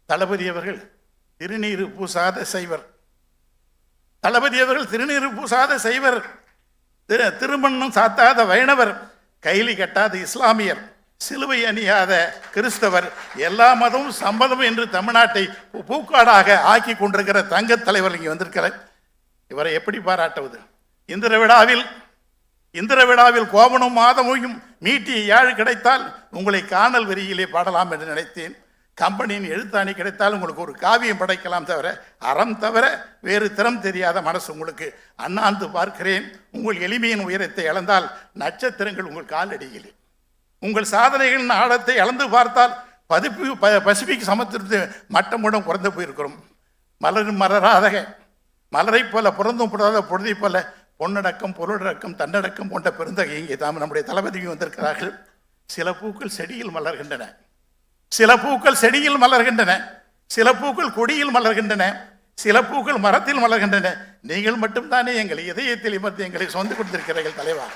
தளபதி அவர்கள் திருநீறு பூசாத சைவர். தளபதி அவர்கள் திருநீறு பூசாத சைவர், திருமணம் சாத்தாத வைணவர், கைலி கட்டாத இஸ்லாமியர், சிலுவை அணியாத கிறிஸ்தவர், எல்லா மதமும் சம்மதம் என்று தமிழ்நாட்டை பூக்காடாக ஆக்கி கொண்டிருக்கிற தங்க தலைவர் இங்கே வந்திருக்கிறார். இவரை எப்படி பாராட்டுவது? இந்திர விழாவில் கோவனும் மாதமும் மீட்டிய யாழ் கிடைத்தால் உங்களை காணல் வரியிலே பாடலாம் என்று நினைத்தேன். கம்பெனியின் எழுத்தாணி கிடைத்தால் உங்களுக்கு ஒரு காவியம் படைக்கலாம், தவிர அறம் தவிர வேறு திறம் தெரியாத மனசு உங்களுக்கு. அண்ணாந்து பார்க்கிறேன், உங்கள் எளிமையின் உயரத்தை இழந்தால் நட்சத்திரங்கள் உங்கள் காலடியிலே. உங்கள் சாதனைகளின் ஆழத்தை இழந்து பார்த்தால் பசிபிக் சமுத்திரத்து மட்டமுடன் குறைந்து போயிருக்கிறோம். மலராத மலரை போல பிறந்தும் புடாத பொழுதை போல பொன்னடக்கம், பொருளடக்கம், தன்னடக்கம் போன்ற பெருந்தகை இங்கே தாம் நம்முடைய தளபதியும் வந்திருக்கிறார்கள். சில பூக்கள் செடியில் மலர்கின்றன, சில பூக்கள் செடியில் மலர்கின்றன, சில பூக்கள் கொடியில் மலர்கின்றன, சில பூக்கள் மரத்தில் மலர்கின்றன. நீங்கள் மட்டும்தானே எங்கள் இதயத்தில் இமர்த்தி எங்களை சொந்து கொடுத்திருக்கிறீர்கள் தலைவா.